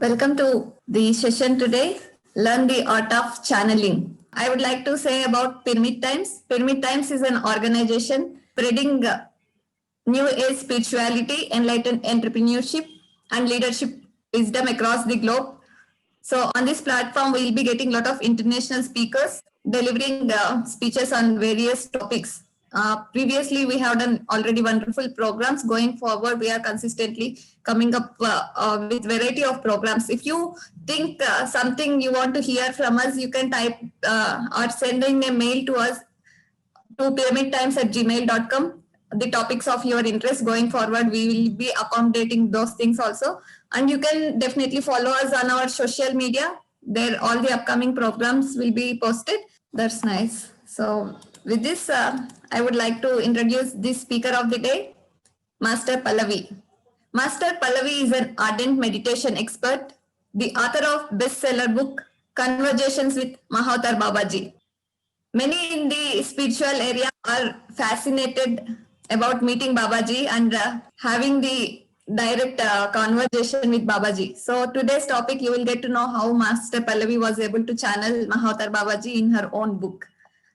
Welcome to the session today. Learn the art of channeling. I would like to say about Pyramid Times. Pyramid Times is an organization spreading new age spirituality, enlightened entrepreneurship, and leadership wisdom across the globe. So on this platform, we'll be getting a lot of international speakers delivering speeches on various topics. Previously, we have done already wonderful programs. Going forward, we are consistently coming up with variety of programs. If you think something you want to hear from us, you can type or sending a mail to us to pyramidtimes@gmail.com. The topics of your interest going forward, we will be accommodating those things also. And you can definitely follow us on our social media. There, all the upcoming programs will be posted. That's nice. So, with this, I would like to introduce the speaker of the day, Master Pallavi. Master Pallavi is an ardent meditation expert, the author of bestseller book Conversations with Mahavatar Babaji. Many in the spiritual area are fascinated about meeting Babaji and having the direct conversation with Babaji. So today's topic, you will get to know how Master Pallavi was able to channel Mahavatar Babaji in her own book.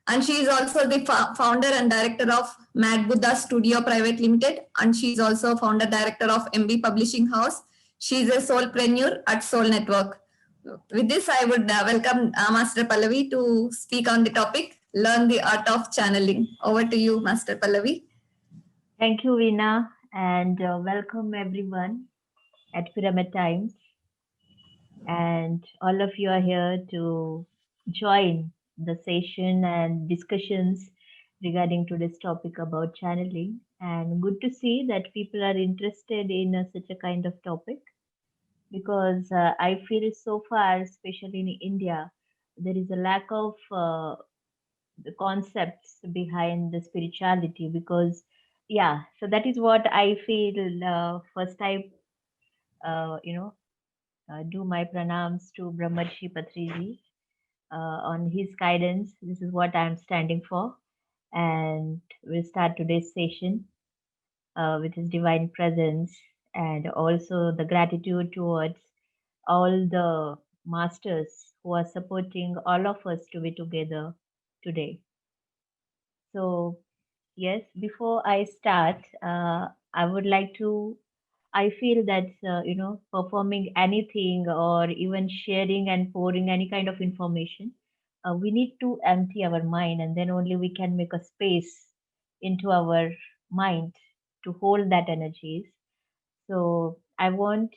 And she is also the founder and director of Mad Buddha Studio Private Limited. And she is also founder director of MB Publishing House. She is a soulpreneur at Soul Network. With this, I would welcome Master Pallavi to speak on the topic, Learn the Art of Channeling. Over to you, Master Pallavi. Thank you, Veena, and welcome everyone at Pyramid Times. And all of you are here to join the session and discussions regarding today's topic about channeling. And good to see that people are interested in such a kind of topic because I feel so far, especially in India, there is a lack of the concepts behind the spirituality because yeah, so that is what I feel. First I do my pranams to Brahmarshi Patriji on his guidance. This is what I'm standing for, and we'll start today's session with his divine presence and also the gratitude towards all the masters who are supporting all of us to be together today. So yes, before I start, I would like to. I feel that performing anything or even sharing and pouring any kind of information, we need to empty our mind, and then only we can make a space into our mind to hold that energies. So I want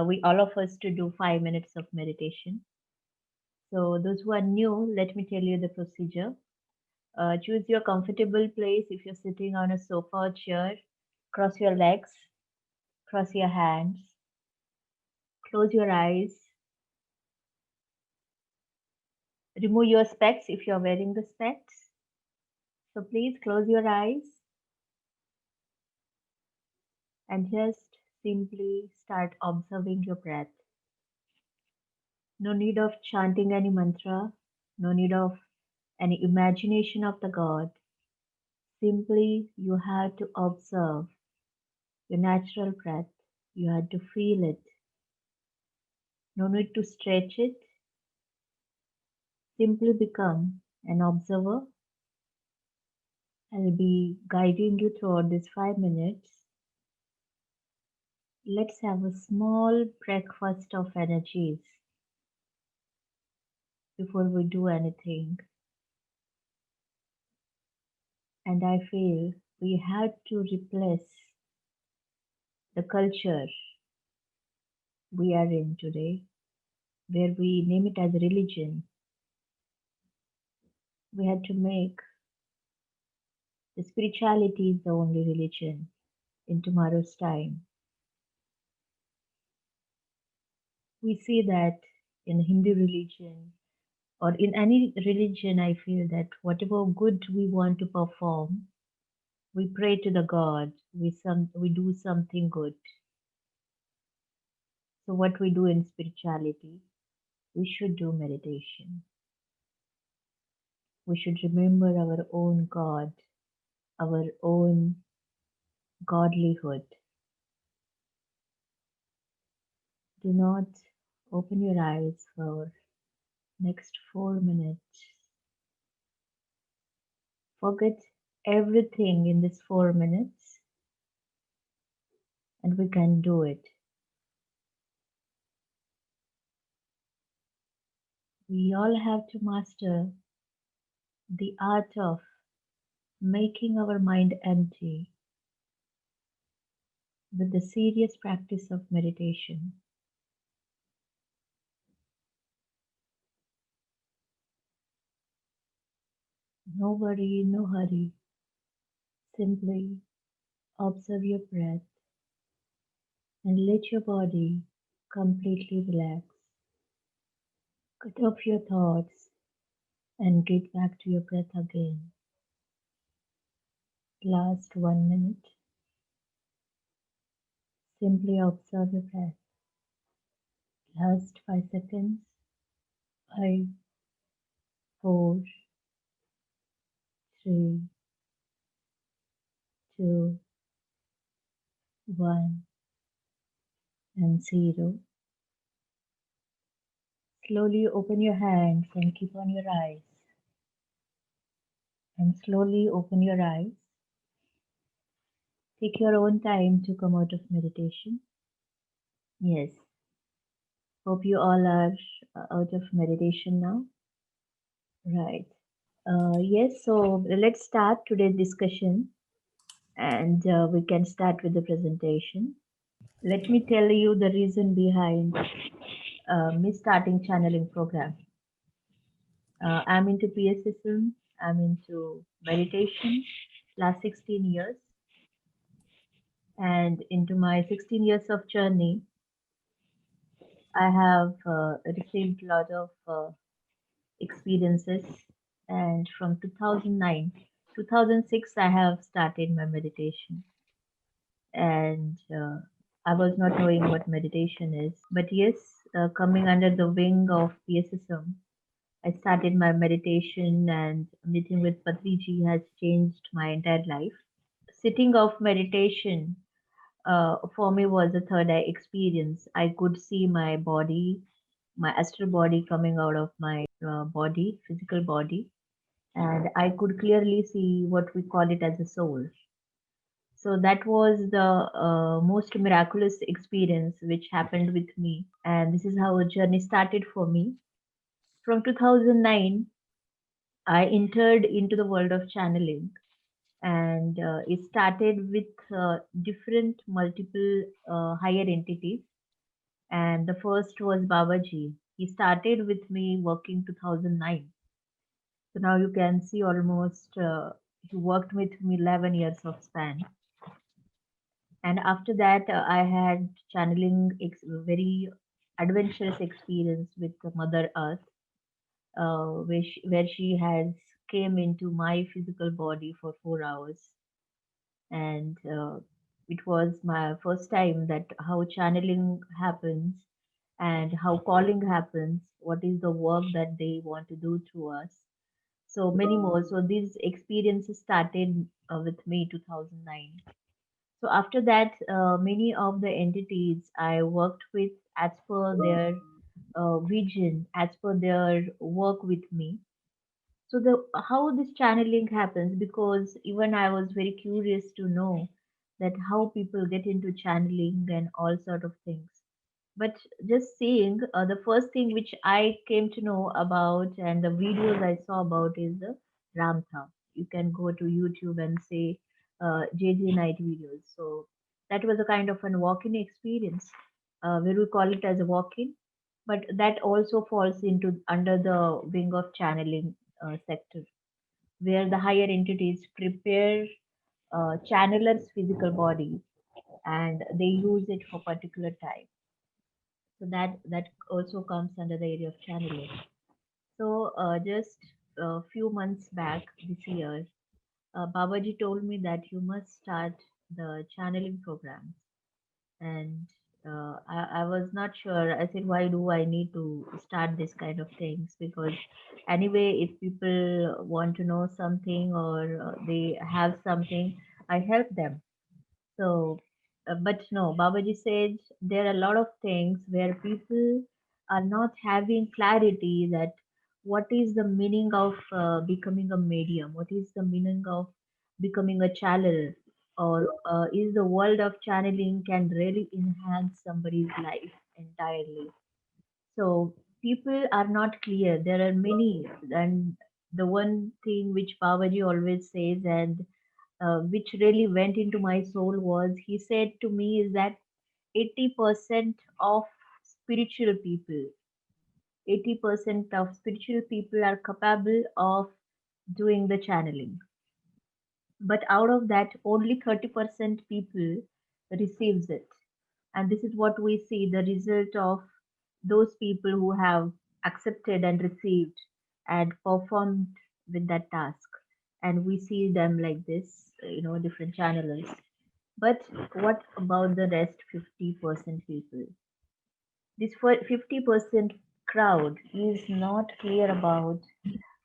we all of us to do 5 minutes of meditation. So those who are new, let me tell you the procedure. Choose your comfortable place. If you're sitting on a sofa or chair, cross your legs, cross your hands, close your eyes, remove your specs if you're wearing the specs. So please close your eyes and just simply start observing your breath. No need of chanting any mantra, no need of any imagination of the God. Simply you have to observe your natural breath. You have to feel it. No need to stretch it. Simply become an observer. I'll be guiding you throughout these 5 minutes. Let's have a small breakfast of energies before we do anything. And I feel we had to replace the culture we are in today, where we name it as religion. We had to make the spirituality is the only religion in tomorrow's time. We see that in Hindu religion or in any religion, I feel that whatever good we want to perform, we pray to the God, we do something good. So what we do in spirituality, we should do meditation. We should remember our own God, our own godlyhood. Do not Open your eyes for next 4 minutes. Forget everything in this 4 minutes, and we can do it. We all have to master the art of making our mind empty with the serious practice of meditation. No worry, no hurry. Simply observe your breath and let your body completely relax. Cut off your thoughts and get back to your breath again. Last 1 minute. Simply observe your breath. Last 5 seconds. 5, 4, 3, 2, 1, and 0. Slowly open your hands and keep on your eyes. And slowly open your eyes. Take your own time to come out of meditation. Yes. Hope you all are out of meditation now. Right. Yes, so let's start today's discussion and we can start with the presentation. Let me tell you the reason behind me starting channeling program. I'm into PSSM, I'm into meditation last 16 years, and into my 16 years of journey, I have received a lot of experiences, and from 2009 2006 I have started my meditation, and I was not knowing what meditation is, but yes, coming under the wing of PSSM, I started my meditation, and meeting with Patriji has changed my entire life. Sitting of meditation for me was a third eye experience. I could see my body, my astral body coming out of my body, physical body, and I could clearly see what we call it as a soul. So that was the most miraculous experience which happened with me, and this is how a journey started for me. From 2009, I entered into the world of channeling, and it started with different multiple higher entities. And the first was Babaji. He started with me working 2009. So now you can see almost he worked with me 11 years of span. And after that, I had channeling very adventurous experience with Mother Earth, where she has came into my physical body for 4 hours, and it was my first time that how channeling happens and how calling happens, what is the work that they want to do to us, so many more. So these experiences started with me 2009. So after that, many of the entities I worked with as per their vision, as per their work with me. So the how this channeling happens, because even I was very curious to know that how people get into channeling and all sort of things. But just seeing the first thing which I came to know about and the videos I saw about is the Ramtha. You can go to YouTube and say JJ Night videos. So that was a kind of an walk-in experience, where we call it as a walk-in, but that also falls into under the wing of channeling sector, where the higher entities prepare channeler's physical body and they use it for particular time. So that also comes under the area of channeling. So just a few months back this year, Babaji told me that you must start the channeling program, and I was not sure. I said, why do I need to start this kind of things? Because anyway, if people want to know something or they have something, I help them. So, but no, Babaji said there are a lot of things where people are not having clarity that what is the meaning of becoming a medium, what is the meaning of becoming a channeler, or is the world of channeling can really enhance somebody's life entirely. So people are not clear. There are many, and the one thing which Babaji always says, and which really went into my soul, was he said to me is that 80% of spiritual people, 80% of spiritual people are capable of doing the channeling. But out of that, only 30% people receives it. And this is what we see the result of those people who have accepted and received and performed with that task. And we see them like this, different channelers. But what about the rest 50% people? This 50% crowd is not clear about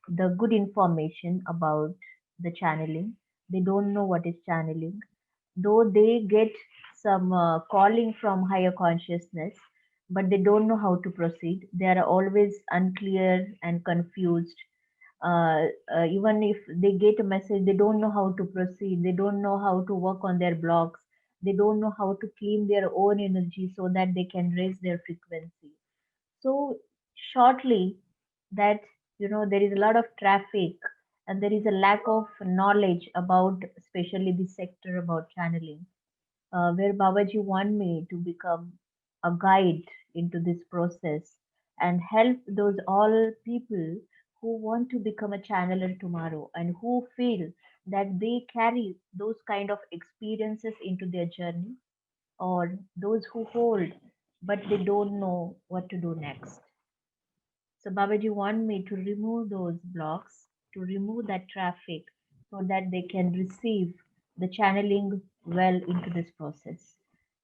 the good information about the channeling. They don't know what is channeling, though they get some calling from higher consciousness, but they don't know how to proceed. They are always unclear and confused. Even if they get a message, they don't know how to proceed. They don't know how to work on their blocks. They don't know how to clean their own energy so that they can raise their frequency. So shortly, that there is a lot of traffic and there is a lack of knowledge about, especially this sector about channeling, where Babaji want me to become a guide into this process and help those all people who want to become a channeler tomorrow and who feel that they carry those kind of experiences into their journey, or those who hold but they don't know what to do next. So Babaji want me to remove those blocks, to remove that traffic so that they can receive the channeling well into this process.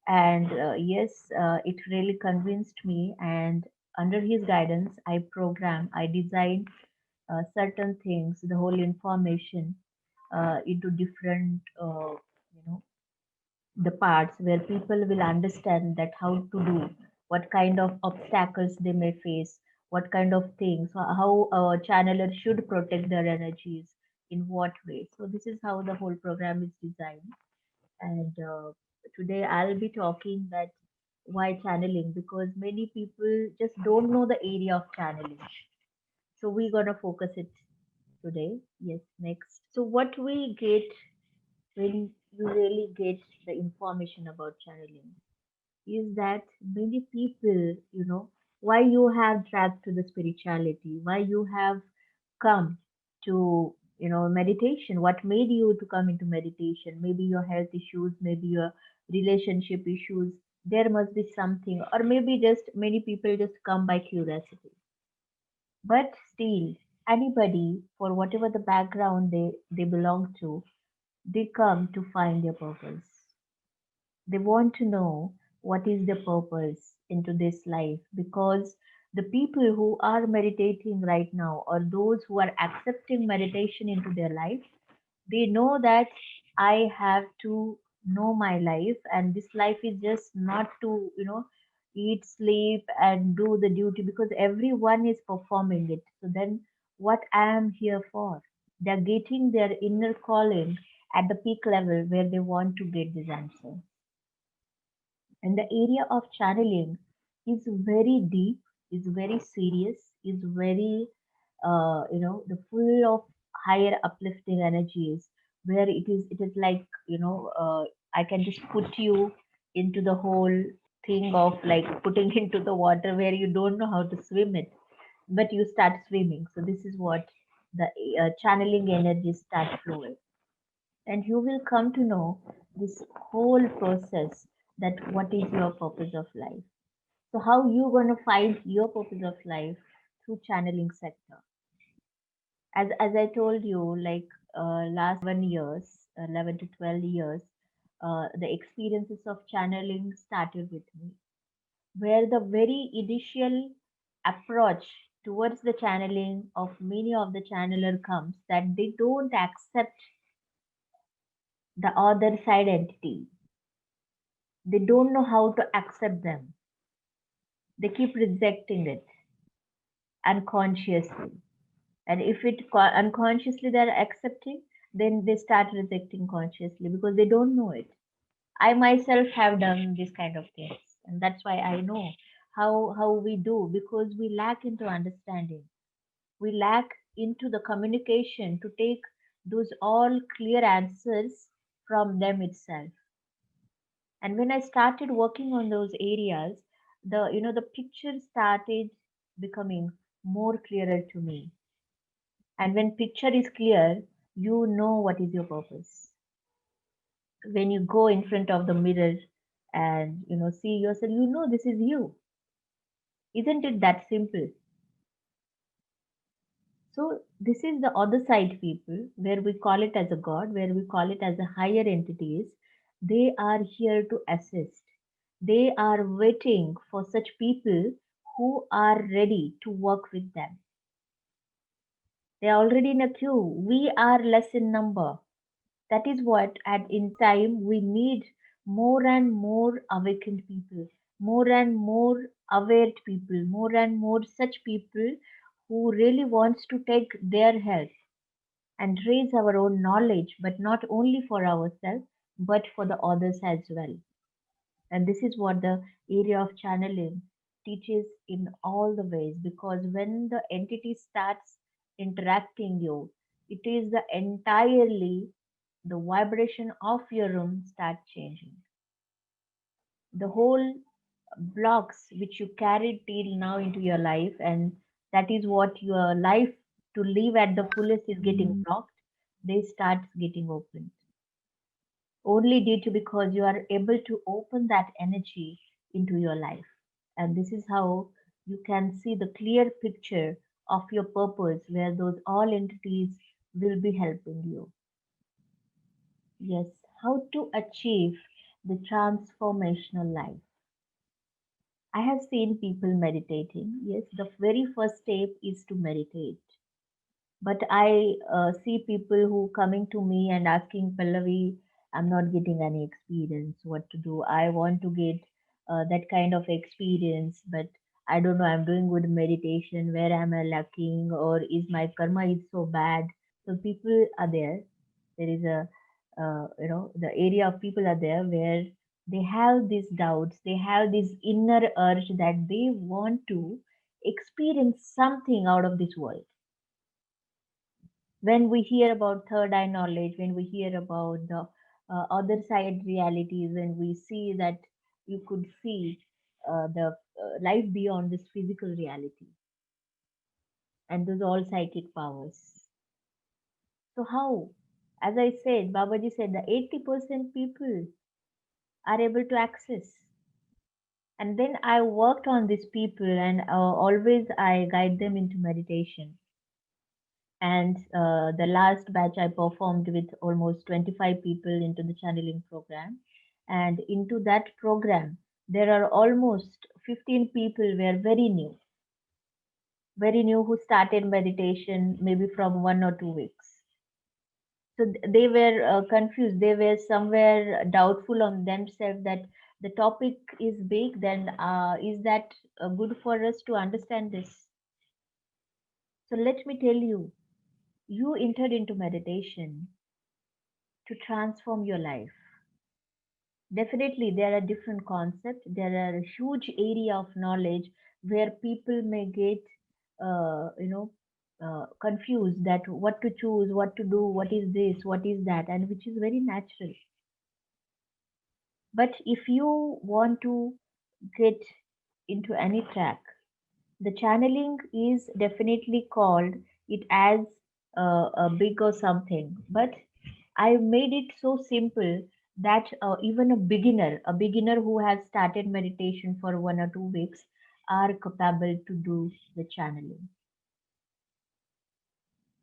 And yes, it really convinced me. And under his guidance, I designed certain things, the whole information into different, the parts where people will understand that how to do, what kind of obstacles they may face, what kind of things, how a channeler should protect their energies, in what way. So this is how the whole program is designed. And today I'll be talking that why channeling, because many people just don't know the area of channeling. So we're gonna focus it today. Yes, next. So what we get when you really get the information about channeling is that many people, why you have dragged to the spirituality, why you have come to, meditation, what made you to come into meditation, maybe your health issues, maybe your relationship issues, there must be something, or maybe just many people just come by curiosity. But still, anybody, for whatever the background they belong to, they come to find their purpose. They want to know what is their purpose into this life, because the people who are meditating right now, or those who are accepting meditation into their life, they know that I have to know my life, and this life is just not to, eat, sleep, and do the duty, because everyone is performing it. So then, what I am here for? They're getting their inner calling at the peak level where they want to get this answer. And the area of channeling is very deep, is very serious, is very, the full of higher uplifting energies, where it is like, I can just put you into the whole thing of like putting into the water where you don't know how to swim it, but you start swimming. So this is what the channeling energies start flowing, and you will come to know this whole process, that what is your purpose of life. So how you going to find your purpose of life? Through channeling sector. As I told you, like last 1 years, 11 to 12 years, the experiences of channeling started with me, where the very initial approach towards the channeling of many of the channeler comes that they don't accept the other side entity. They don't know how to accept them. they keep rejecting it unconsciously. And if unconsciously they're accepting, then they start rejecting consciously because they don't know it. I myself have done this kind of things, and that's why I know how we do, because we lack into understanding. We lack into the communication to take those all clear answers from them itself. And when I started working on those areas, the picture started becoming more clearer to me. And when picture is clear, you know what is your purpose. When you go in front of the mirror and see yourself, this is you. Isn't it that simple? So this is the other side people, where we call it as a god, where we call it as a higher entities. They are here to assist. They are waiting for such people who are ready to work with them. They are already in a queue. We are less in number. That is what at in time we need more and more awakened people, more and more aware people, more and more such people who really wants to take their health and raise our own knowledge, but not only for ourselves, but for the others as well. And this is what the area of channeling teaches in all the ways, because when the entity starts interacting you, it is the entirely the vibration of your room start changing. The whole blocks which you carried till now into your life, and that is what your life to live at the fullest is getting blocked, they start getting opened only due to because you are able to open that energy into your life. And this is how you can see the clear picture of your purpose, where those all entities will be helping you. Yes, how to achieve the transformational life. I have seen people meditating. Yes, the very first step is to meditate. But I see people who coming to me and asking, Pallavi, I'm not getting any experience. What to do? I want to get that kind of experience, but I don't know. I'm doing good meditation. Where am I lacking, or is my karma is so bad? So people are there. There is a the area of people are there where they have these doubts. They have this inner urge that they want to experience something out of this world. When we hear about third eye knowledge, when we hear about the other side realities, when we see that you could see the life beyond this physical reality, and those all psychic powers. So how? As I said, Babaji said the 80% people are able to access. And then I worked on these people, and always I guide them into meditation. And the last batch I performed with almost 25 people into the channeling program. And into that program, there are almost 15 people were very new who started meditation maybe from 1 or 2 weeks. So they were confused. They were somewhere doubtful on themselves that the topic is big. Then is that good for us to understand this? So let me tell you, you entered into meditation to transform your life. Definitely, there are different concepts. There are a huge area of knowledge where people may get, confused that what to choose, what to do, what is this, what is that, and which is very natural. But if you want to get into any track, the channeling is definitely called it as a big or something. But I made it so simple that even a beginner who has started meditation for 1 or 2 weeks, are capable to do the channeling,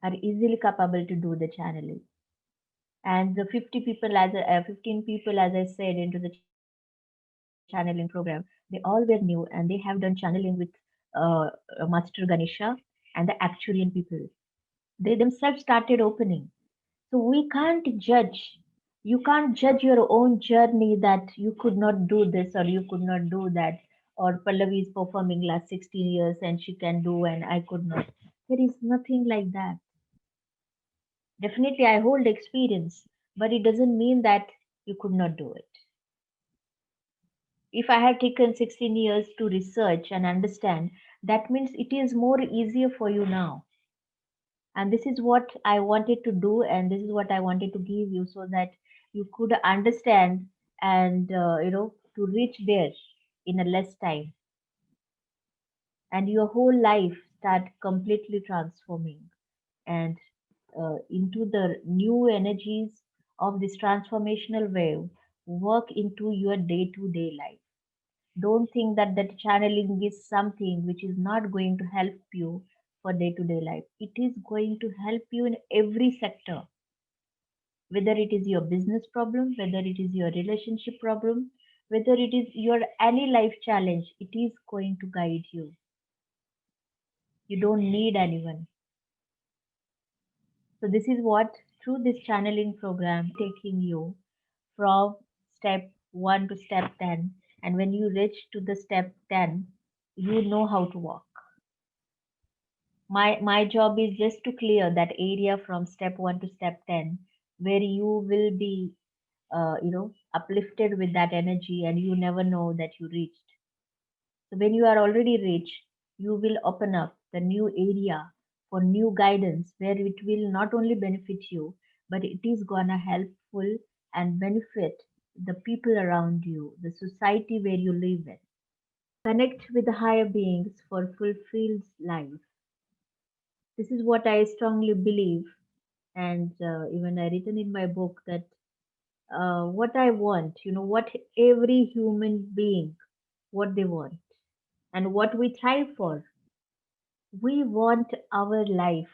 are easily capable to do the channeling. And the 50 people, 15 people, as I said, into the channeling program, they all were new and they have done channeling with Master Ganesha and the Actuarian people. They themselves started opening. So we can't judge. You can't judge your own journey that you could not do this or you could not do that. or Pallavi is performing last 16 years and she can do and I could not. There is nothing like that. Definitely, I hold experience, but it doesn't mean that you could not do it. If I have taken 16 years to research and understand, that means it is more easier for you now. And this is what I wanted to do, and this is what I wanted to give you so that you could understand and, to reach there in a less time. And your whole life start completely transforming and into the new energies of this transformational wave work into your day to day life. Don't think that that channeling is something which is not going to help you for day to day life. It is going to help you in every sector, whether it is your business problem, whether it is your relationship problem, whether it is your any life challenge. It is going to guide you. You don't need anyone. So this is what, through this channeling program, taking you from step 1 to step 10, and when you reach to the step 10, you know how to walk. My job is just to clear that area from step 1 to step 10, where you will be uplifted with that energy and you never know that you reached. So when you are already rich, you will open up the new area for new guidance where it will not only benefit you, but it is gonna helpful and benefit the people around you, the society where you live in. Connect with the higher beings for fulfilled life. This is what I strongly believe, and even I written in my book that what I want, what every human being, what they want, and what we thrive for. We want our life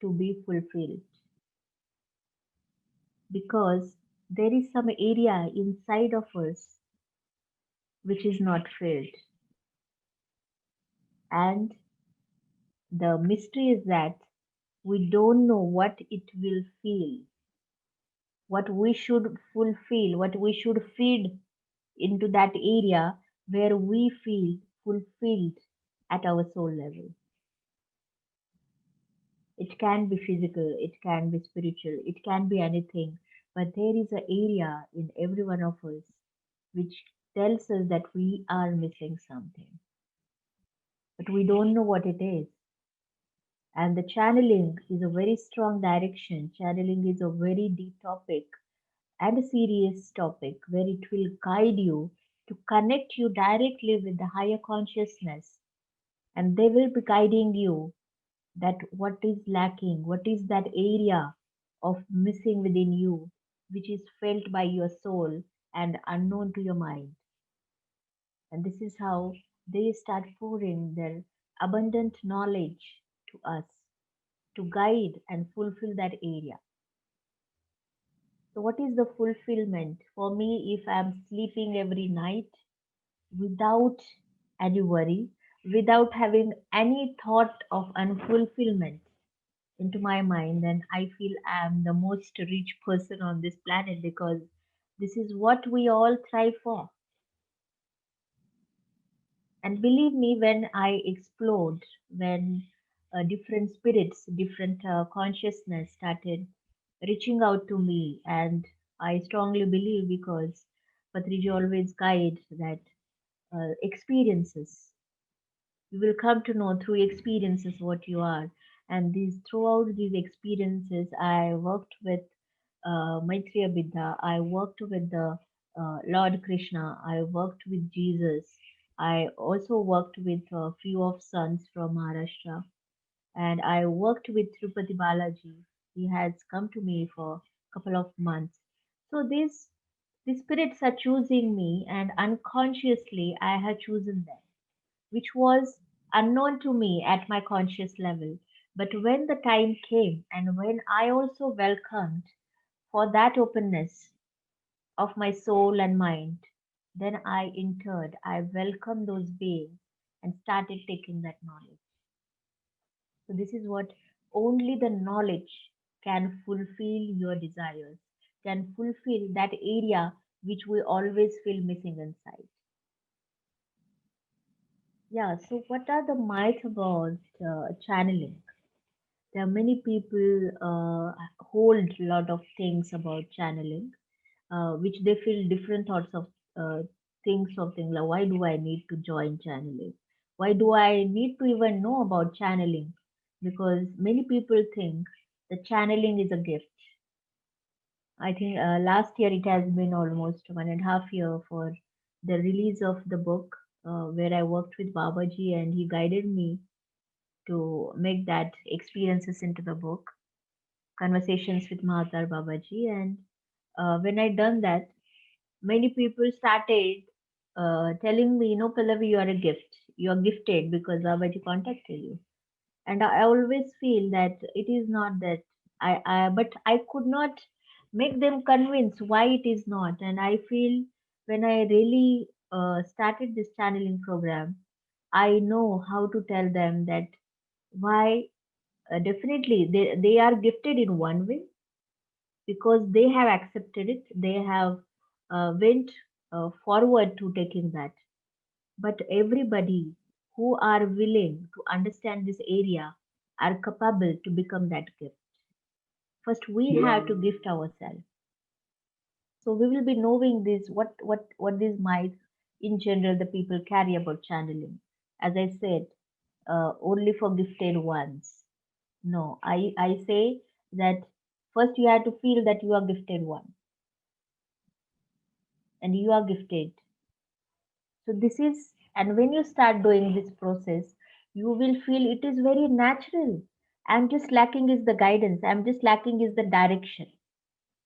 to be fulfilled because there is some area inside of us which is not filled. And the mystery is that we don't know what it will feel, what we should fulfill, what we should feed into that area where we feel fulfilled at our soul level. It can be physical, it can be spiritual, it can be anything, but there is an area in every one of us which tells us that we are missing something, but we don't know what it is. And the channeling is a very strong direction. Channeling is a very deep topic and a serious topic where it will guide you to connect you directly with the higher consciousness, and they will be guiding you that what is lacking, what is that area of missing within you, which is felt by your soul and unknown to your mind. And this is how they start pouring their abundant knowledge to us to guide and fulfill that area. So, what is the fulfillment? For me, if I'm sleeping every night without any worry, without having any thought of unfulfillment into my mind, then I feel I am the most rich person on this planet because this is what we all thrive for. And believe me, when I explored, when different spirits, different consciousness started reaching out to me, and I strongly believe because Patriji always guide that experiences. You will come to know through experiences what you are. And these throughout these experiences, I worked with Maitreya Buddha. I worked with the Lord Krishna. I worked with Jesus. I also worked with a few of sons from Maharashtra, and I worked with Tirupati Balaji. He has come to me for a couple of months. So these spirits are choosing me, and unconsciously I have chosen them, which was unknown to me at my conscious level. But when the time came, and when I also welcomed for that openness of my soul and mind, then I entered, I welcomed those beings and started taking that knowledge. So, this is what only the knowledge can fulfill your desires, can fulfill that area which we always feel missing inside. Yeah, so what are the myths about channeling? There are many people hold a lot of things about channeling, which they feel different thoughts of things of things like why do I need to join channeling? Why do I need to even know about channeling? Because many people think that channeling is a gift. I think last year it has been almost 1.5 year for the release of the book where I worked with Babaji and he guided me to make that experiences into the book, Conversations with Mahatar Babaji. And when I done that, many people started telling me, Pallavi, you are a gift. You are gifted because Babaji contacted you. And I always feel that it is not that but I could not make them convince why it is not. And I feel when I really started this channeling program, I know how to tell them that why definitely they are gifted in one way because they have accepted it, they have went forward to taking that. But everybody who are willing to understand this area are capable to become that gift. First, we have to gift ourselves. So we will be knowing this what these myths in general the people carry about channeling. As I said, only for gifted ones. No, I say that first you have to feel that you are gifted one and you are gifted. So this is, and when you start doing this process, you will feel it is very natural. I'm just lacking is the guidance. I'm just lacking is the direction.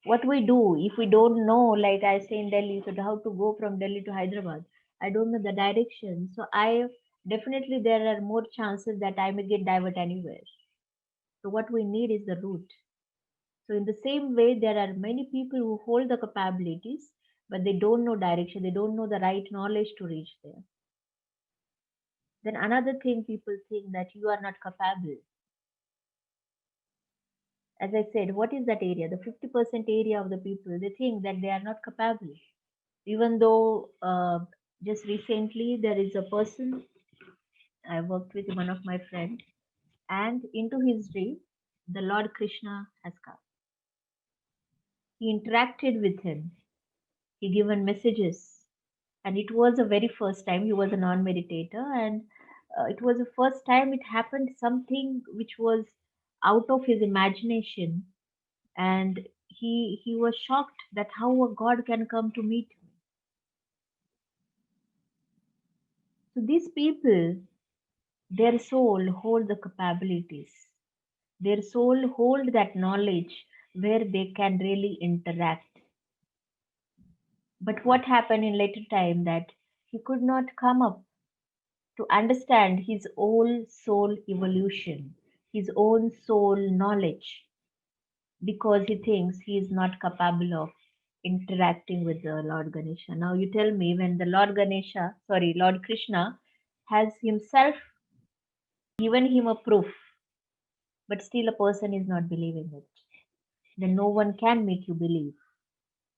What we do if we don't know, like I say in Delhi, so how to go from Delhi to Hyderabad, I don't know the direction. So I definitely there are more chances that I may get divert anywhere. So what we need is the route. So in the same way, there are many people who hold the capabilities, but they don't know direction. They don't know the right knowledge to reach there. Then another thing people think that you are not capable. As I said, what is that area? The 50% area of the people, they think that they are not capable. Even though just recently there is a person I worked with, one of my friend, and into his dream, the Lord Krishna has come. He interacted with him. He given messages, and it was the very first time he was a non-meditator, and it was the first time it happened something which was out of his imagination, and he was shocked that how a god can come to meet him. So these people, their soul hold the capabilities, their soul hold that knowledge where they can really interact. But what happened in later time that he could not come up to understand his own soul evolution, his own soul knowledge, because he thinks he is not capable of interacting with the Lord Ganesha. Now you tell me, when the Lord Krishna has himself given him a proof, but still a person is not believing it, then no one can make you believe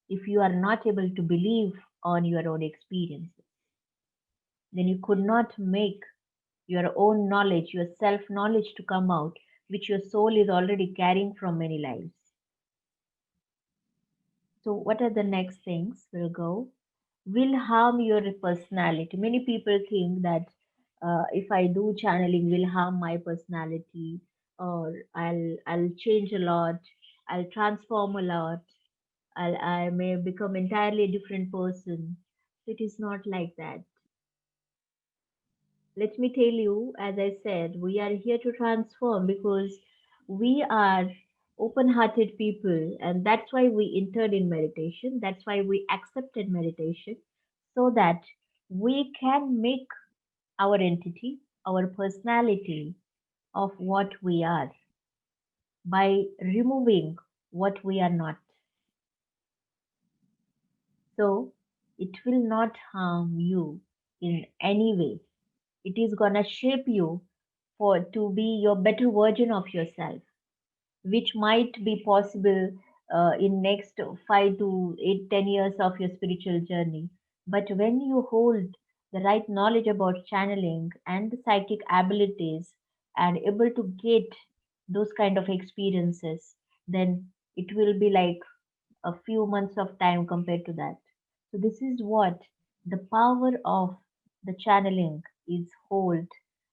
if you are not able to believe on your own experiences. Then you could not make your own knowledge, your self knowledge to come out, which your soul is already carrying from many lives. So, what are the next things? We'll go. Will harm your personality. Many people think that if I do channeling, will harm my personality, or I'll change a lot, I'll transform a lot, I may become entirely a different person. It is not like that. Let me tell you, as I said, we are here to transform because we are open hearted people, and that's why we entered in meditation. That's why we accepted meditation, so that we can make our entity, our personality of what we are by removing what we are not. So it will not harm you in any way. It is gonna shape you for to be your better version of yourself, which might be possible in next 5 to 8, 10 years of your spiritual journey. But when you hold the right knowledge about channeling and the psychic abilities and able to get those kind of experiences, then it will be like a few months of time compared to that. So this is what the power of the channeling is hold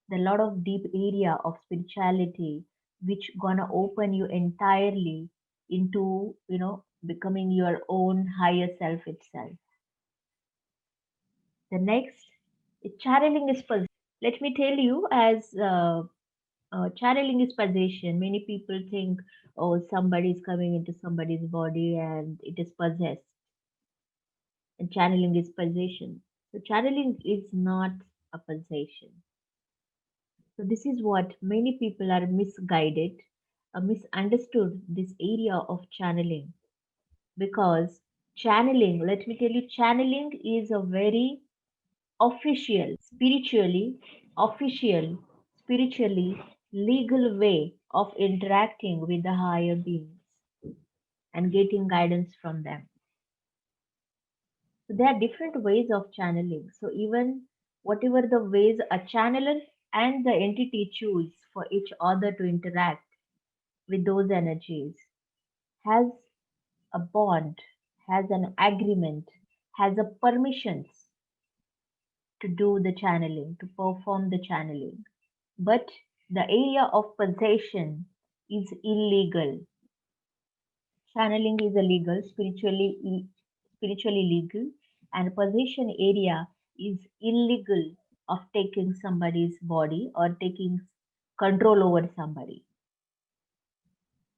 the lot of deep area of spirituality which gonna open you entirely into becoming your own higher self itself. The next channeling is possession. Let me tell you, as channeling is possession. Many people think, oh, somebody is coming into somebody's body and it is possessed. And channeling is possession. So channeling is not a possession. So this is what many people are misguided, misunderstood this area of channeling because channeling, let me tell you, channeling is a very official, official, spiritually legal way of interacting with the higher beings and getting guidance from them. So there are different ways of channeling. So even whatever the ways a channeler and the entity choose for each other to interact with those energies has a bond, has an agreement, has a permissions to do the channeling, to perform the channeling. But the area of possession is illegal. Channeling is illegal, spiritually legal, and possession area is illegal of taking somebody's body or taking control over somebody.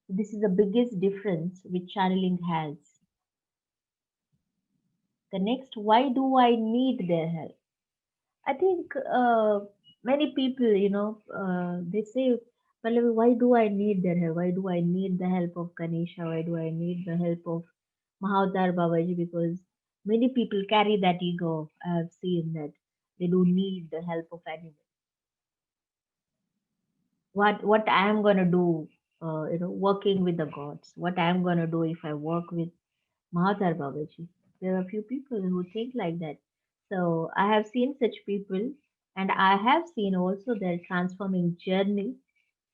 This is the biggest difference which channeling has. The next, why do I need their help? I think many people, they say, Pallavi, why do I need their help? Why do I need the help of Ganesha? Why do I need the help of Mahavatar Babaji? Because many people carry that ego. I have seen that they don't need the help of anyone. What I am gonna do, working with the gods? What I am gonna do if I work with Mahavatar Babaji? There are a few people who think like that. So I have seen such people, and I have seen also their transforming journey,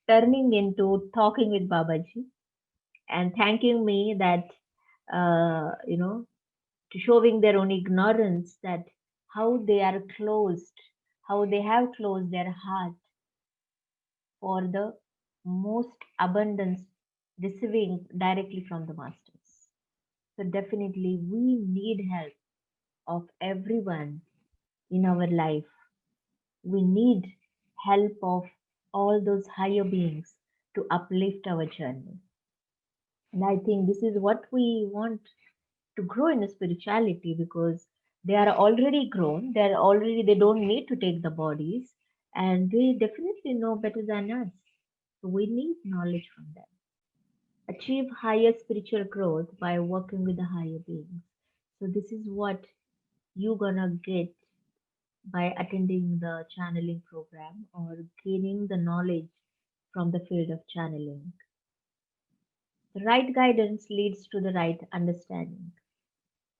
turning into talking with Babaji and thanking me that, to showing their own ignorance that how they are closed, how they have closed their heart for the most abundance receiving directly from the masters. So definitely we need help of everyone in our life. We need help of all those higher beings to uplift our journey. And I think this is what we want to grow in spirituality because they are already grown. They don't need to take the bodies and they definitely know better than us. So we need knowledge from them. Achieve higher spiritual growth by working with the higher beings. So this is what you're gonna get by attending the channeling program or gaining the knowledge from the field of channeling. The right guidance leads to the right understanding.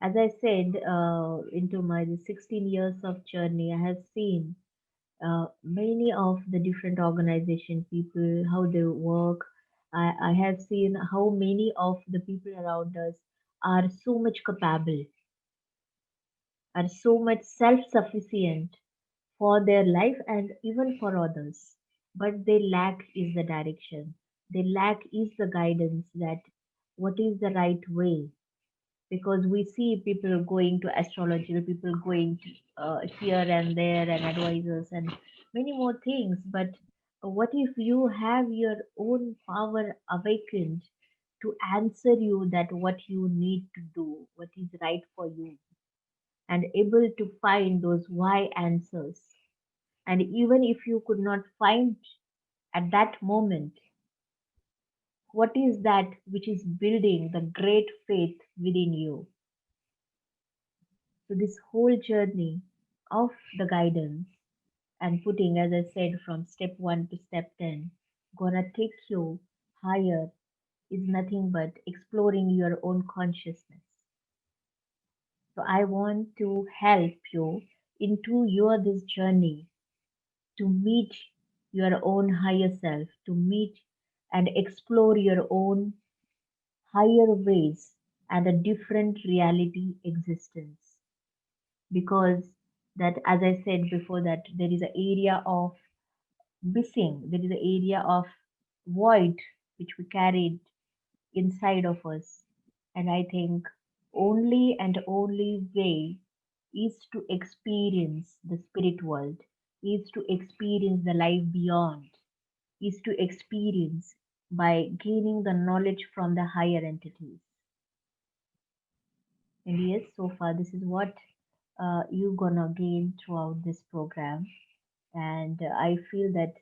As I said, into my 16 years of journey, I have seen many of the different organization people, how they work. I have seen how many of the people around us are so much capable, are so much self-sufficient for their life and even for others. But they lack is the direction. They lack is the guidance that what is the right way. Because we see people going to astrology, people going to, here and there and advisors and many more things. But what if you have your own power awakened to answer you that what you need to do, what is right for you, and able to find those why answers. And even if you could not find at that moment, what is that which is building the great faith within you? So, this whole journey of the guidance and putting, as I said, from step 1 to step 10, gonna take you higher is nothing but exploring your own consciousness. So, I want to help you into your this journey to meet your own higher self, to meet and explore your own higher ways and a different reality existence. Because that, as I said before, that there is an area of missing, there is an area of void which we carried inside of us. And I think only and only way is to experience the spirit world, is to experience the life beyond, is to experience by gaining the knowledge from the higher entities. And yes, so far this is what you're gonna gain throughout this program. And I feel that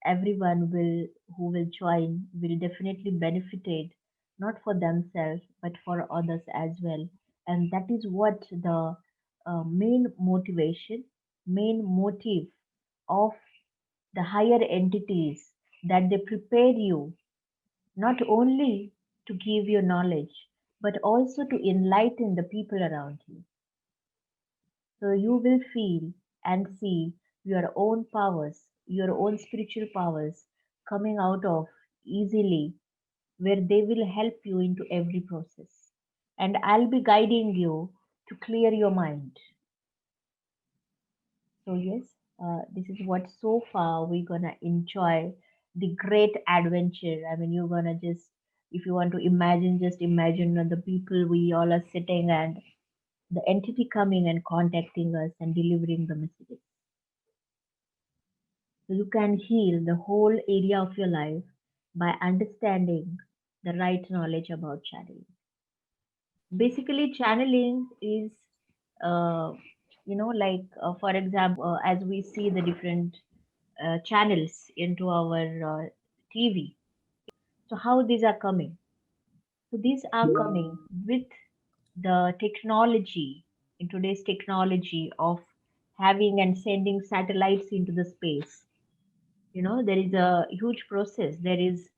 everyone will who will join will definitely benefited, not for themselves but for others as well. And that is what the main motivation, main motive of the higher entities, that they prepare you not only to give you knowledge but also to enlighten the people around you, so you will feel and see your own powers, your own spiritual powers coming out of easily, where they will help you into every process. And I'll be guiding you to clear your mind. So, yes, this is what so far we're gonna enjoy the great adventure. I mean, you're gonna just, if you want to imagine, just imagine the people we all are sitting and the entity coming and contacting us and delivering the messages. So you can heal the whole area of your life by understanding the right knowledge about channeling. Basically, channeling is, uh, like for example, as we see the different channels into our TV. So how these are coming? So these are coming with the technology, in today's technology of having and sending satellites into the space. There is a huge process, there is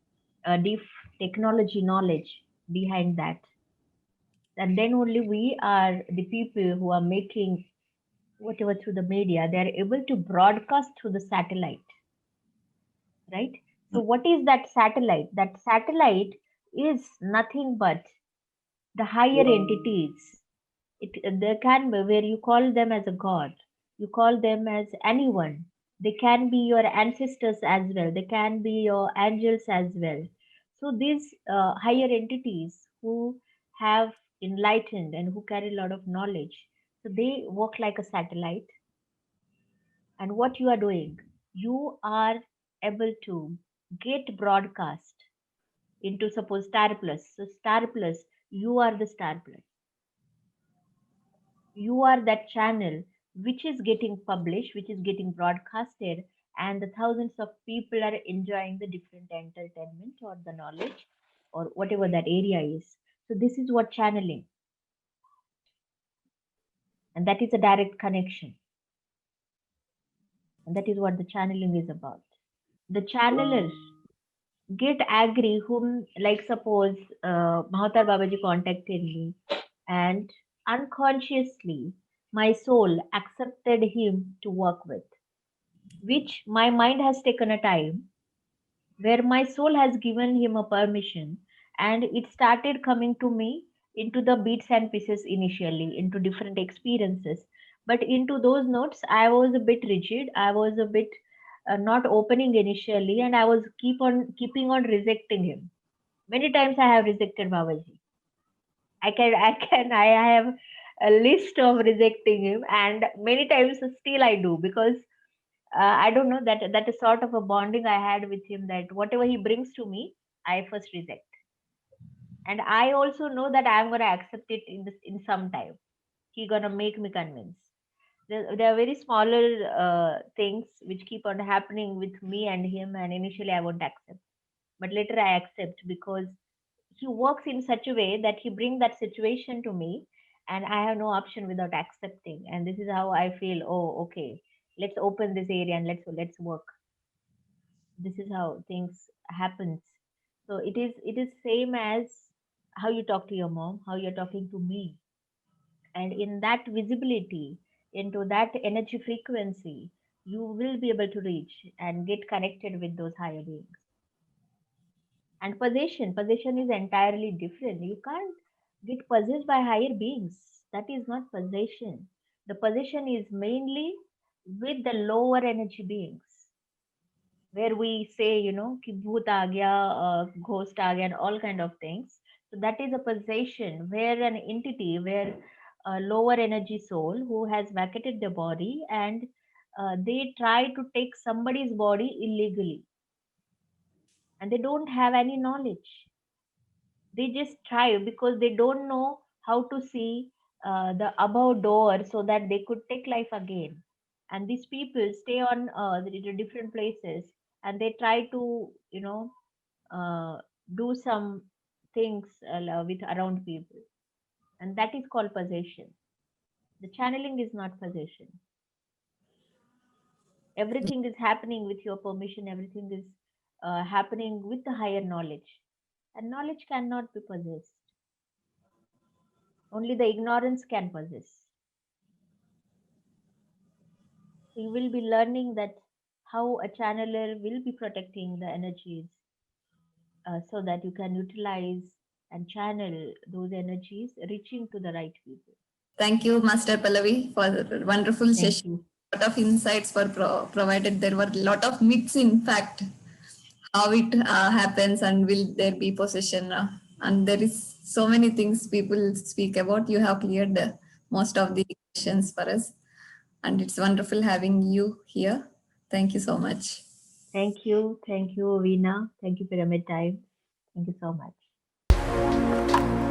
a deep technology knowledge behind that, and then only we are the people who are making whatever through the media, they are able to broadcast through the satellite, right? So what is that satellite? That satellite is nothing but the higher entities. They can be where you call them as a god, you call them as anyone. They can be your ancestors as well, they can be your angels as well. So these higher entities who have enlightened and who carry a lot of knowledge, so they work like a satellite. And what you are doing, you are able to get broadcast into, suppose, Star Plus. So Star Plus, you are the Star Plus, you are that channel which is getting published, which is getting broadcasted, and the thousands of people are enjoying the different entertainment or the knowledge or whatever that area is. So this is what channeling, and that is a direct connection, and that is what the channeling is about. The channeler get angry whom, like suppose Mahatar Babaji contacted me, and unconsciously my soul accepted him to work with, which my mind has taken a time, where my soul has given him a permission, and it started coming to me into the bits and pieces, initially into different experiences. But into those notes I was a bit rigid, I was a bit not opening initially, and I was keeping on rejecting him. Many times I have rejected Babaji. I have a list of rejecting him, and many times still I do, because I don't know, that is sort of a bonding I had with him, that whatever he brings to me, I first reject, and I also know that I'm gonna accept it in some time. He gonna make me convince. There are very smaller things which keep on happening with me and him, and initially I won't accept, but later I accept, because he works in such a way that he brings that situation to me, and I have no option without accepting. And this is how I feel. Oh, okay, let's open this area and let's work. This is how things happens. So it is same as how you talk to your mom, how you're talking to me, and in that visibility, into that energy frequency, you will be able to reach and get connected with those higher beings. And possession is entirely different. You can't get possessed by higher beings. That is not possession. The possession is mainly with the lower energy beings, where we say, ki bhoot aa gaya, ghost aa gaya, and all kind of things. So that is a possession where an entity, where a lower energy soul who has vacated the body, and they try to take somebody's body illegally, and they don't have any knowledge. They just try because they don't know how to see the above door so that they could take life again. And these people stay on the different places, and they try to uh, do some things with around people, and that is called possession. The channeling is not possession. Everything is happening with your permission. Everything is happening with the higher knowledge, and knowledge cannot be possessed. Only the ignorance can possess. So you will be learning that how a channeler will be protecting the energies, so that you can utilize and channel those energies reaching to the right people. Thank you, Master Pallavi, for the wonderful Thank session. you. A lot of insights were provided. There were a lot of myths, in fact, how it happens and will there be possession. And there is so many things people speak about. You have cleared most of the questions for us. And it's wonderful having you here. Thank you so much. Thank you. Thank you, Veena. Thank you, Pyramid Time. Thank you so much.